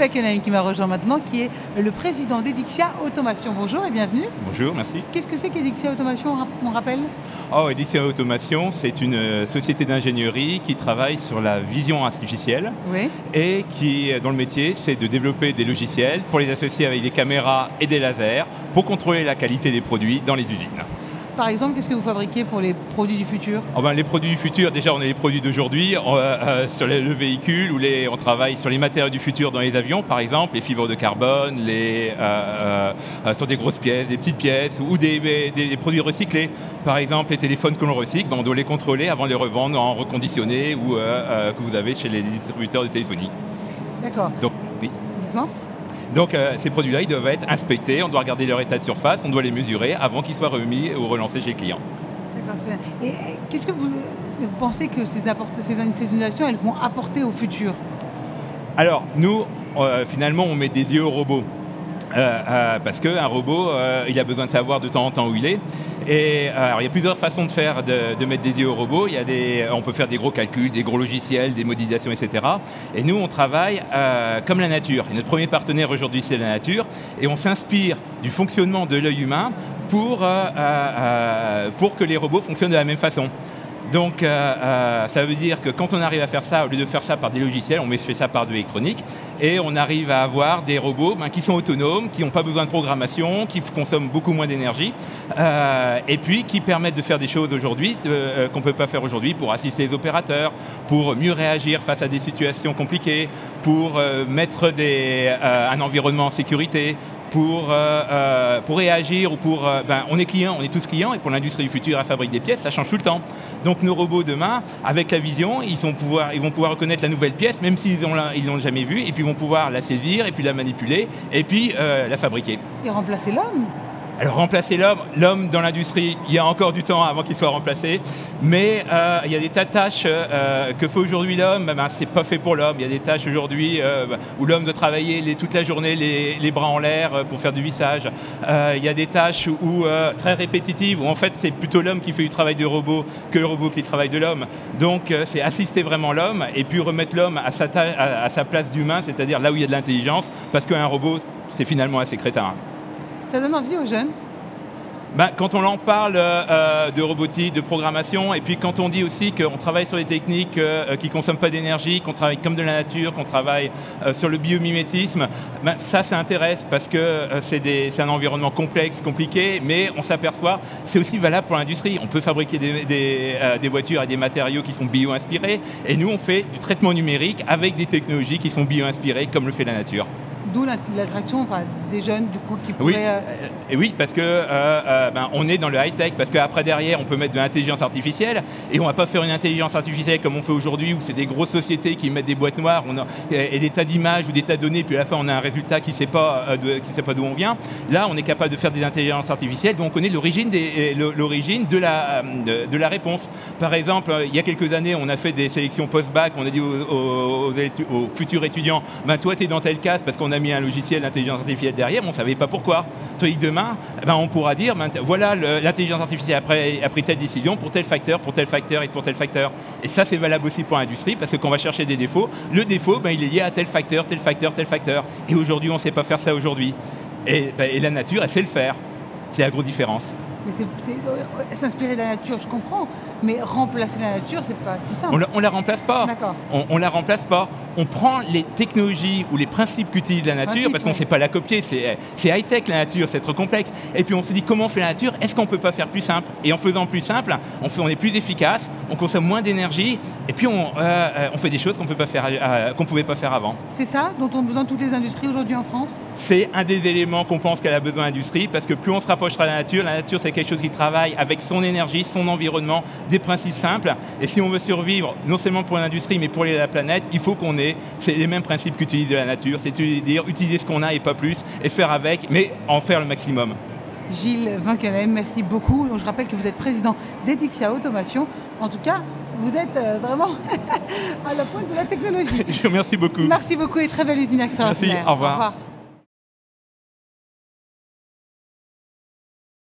Wakanem qui m'a rejoint maintenant, qui est le président d'Edixia Automation. Bonjour et bienvenue. Bonjour, merci. Qu'est-ce que c'est qu'Edixia Automation, on rappelle? Edixia Automation, c'est une société d'ingénierie qui travaille sur la vision artificielle et qui, dont le métier, c'est de développer des logiciels pour les associer avec des caméras et des lasers pour contrôler la qualité des produits dans les usines. Par exemple, qu'est-ce que vous fabriquez pour les produits du futur? Les produits du futur, déjà on a les produits d'aujourd'hui sur le véhicule, où on travaille sur les matériaux du futur dans les avions, par exemple, les fibres de carbone, sur des grosses pièces, des petites pièces, ou des produits recyclés. Par exemple, les téléphones que l'on recycle, on doit les contrôler avant de les revendre en reconditionné ou que vous avez chez les distributeurs de téléphonie. D'accord. Donc, oui. Dites-moi. Donc ces produits-là, ils doivent être inspectés, on doit regarder leur état de surface, on doit les mesurer avant qu'ils soient remis ou relancés chez les clients. D'accord, très bien. Et qu'est-ce que vous pensez que ces innovations, elles vont apporter au futur? Alors, nous, finalement, on met des yeux au robot. Parce qu'un robot, il a besoin de savoir de temps en temps où il est. Et alors, il y a plusieurs façons de mettre des yeux au robot. On peut faire des gros calculs, des gros logiciels, des modélisations, etc. Et nous, on travaille comme la nature. Et notre premier partenaire aujourd'hui, c'est la nature. Et on s'inspire du fonctionnement de l'œil humain pour que les robots fonctionnent de la même façon. Donc ça veut dire que quand on arrive à faire ça, au lieu de faire ça par des logiciels, on fait ça par de l'électronique et on arrive à avoir des robots qui sont autonomes, qui n'ont pas besoin de programmation, qui consomment beaucoup moins d'énergie et puis qui permettent de faire des choses aujourd'hui qu'on ne peut pas faire aujourd'hui pour assister les opérateurs, pour mieux réagir face à des situations compliquées, pour mettre un environnement en sécurité, pour réagir ou on est client, on est tous clients et pour l'industrie du futur, elle fabrique des pièces, ça change tout le temps. Donc nos robots demain, avec la vision, ils vont pouvoir reconnaître la nouvelle pièce, même s'ils l'ont jamais vue, et puis ils vont pouvoir la saisir, et puis la manipuler, et puis la fabriquer. Et remplacer l'homme? Alors remplacer l'homme dans l'industrie, il y a encore du temps avant qu'il soit remplacé, mais il y a des tas de tâches que fait aujourd'hui l'homme, c'est pas fait pour l'homme. Il y a des tâches aujourd'hui où l'homme doit travailler toute la journée les bras en l'air pour faire du vissage. Il y a des tâches très répétitives où en fait c'est plutôt l'homme qui fait du travail de robot que le robot qui travaille de l'homme. Donc c'est assister vraiment l'homme et puis remettre l'homme à sa place d'humain, c'est-à-dire là où il y a de l'intelligence, parce qu'un robot c'est finalement un secrétaire. Ça donne envie aux jeunes? Quand on en parle de robotique, de programmation, et puis quand on dit aussi qu'on travaille sur des techniques qui ne consomment pas d'énergie, qu'on travaille comme de la nature, qu'on travaille sur le biomimétisme, ça intéresse parce que c'est un environnement complexe, compliqué, mais on s'aperçoit, c'est aussi valable pour l'industrie. On peut fabriquer des voitures avec des matériaux qui sont bio-inspirés, et nous on fait du traitement numérique avec des technologies qui sont bio-inspirées comme le fait la nature. D'où l'attraction des jeunes du coup qui pourraient... Oui, parce que on est dans le high-tech, parce qu'après derrière on peut mettre de l'intelligence artificielle et on ne va pas faire une intelligence artificielle comme on fait aujourd'hui où c'est des grosses sociétés qui mettent des boîtes noires et des tas d'images ou des tas de données, puis à la fin on a un résultat qui ne sait pas d'où on vient. Là on est capable de faire des intelligences artificielles, donc on connaît l'origine de la réponse. Par exemple, il y a quelques années on a fait des sélections post-bac, on a dit aux futurs étudiants, toi tu es dans telle case parce qu'on a mis un logiciel d'intelligence artificielle derrière, mais on ne savait pas pourquoi. Tandis que demain, on pourra dire, voilà, l'intelligence artificielle a pris telle décision pour tel facteur et pour tel facteur. Et ça, c'est valable aussi pour l'industrie, parce que quand on va chercher des défauts, le défaut, il est lié à tel facteur. Et aujourd'hui, on ne sait pas faire ça aujourd'hui. Et la nature, elle sait le faire. C'est la grosse différence. Mais s'inspirer de la nature, je comprends, mais remplacer la nature, c'est pas si simple. On la remplace pas. D'accord. On la remplace pas. On prend les technologies ou les principes qu'utilise la nature, parce qu'on ne sait pas la copier, c'est high-tech la nature, c'est trop complexe. Et puis on se dit comment on fait la nature, est-ce qu'on peut pas faire plus simple? Et en faisant plus simple, on est plus efficace, on consomme moins d'énergie, et puis on fait des choses qu'on ne pouvait pas faire avant. C'est ça dont ont besoin toutes les industries aujourd'hui en France? C'est un des éléments qu'on pense qu'elle a besoin l'industrie, parce que plus on se rapprochera de la nature c'est quelque chose qui travaille avec son énergie, son environnement, des principes simples. Et si on veut survivre, non seulement pour l'industrie, mais pour la planète, il faut qu'on ait les mêmes principes qu'utilise la nature, c'est-à-dire utiliser ce qu'on a et pas plus, et faire avec, mais en faire le maximum. Gilles Wakanem, merci beaucoup. Donc, je rappelle que vous êtes président d'Edixia Automation. En tout cas, vous êtes vraiment à la pointe de la technologie. Je vous remercie beaucoup. Merci beaucoup et très belle usine extraordinaire. Merci, au revoir.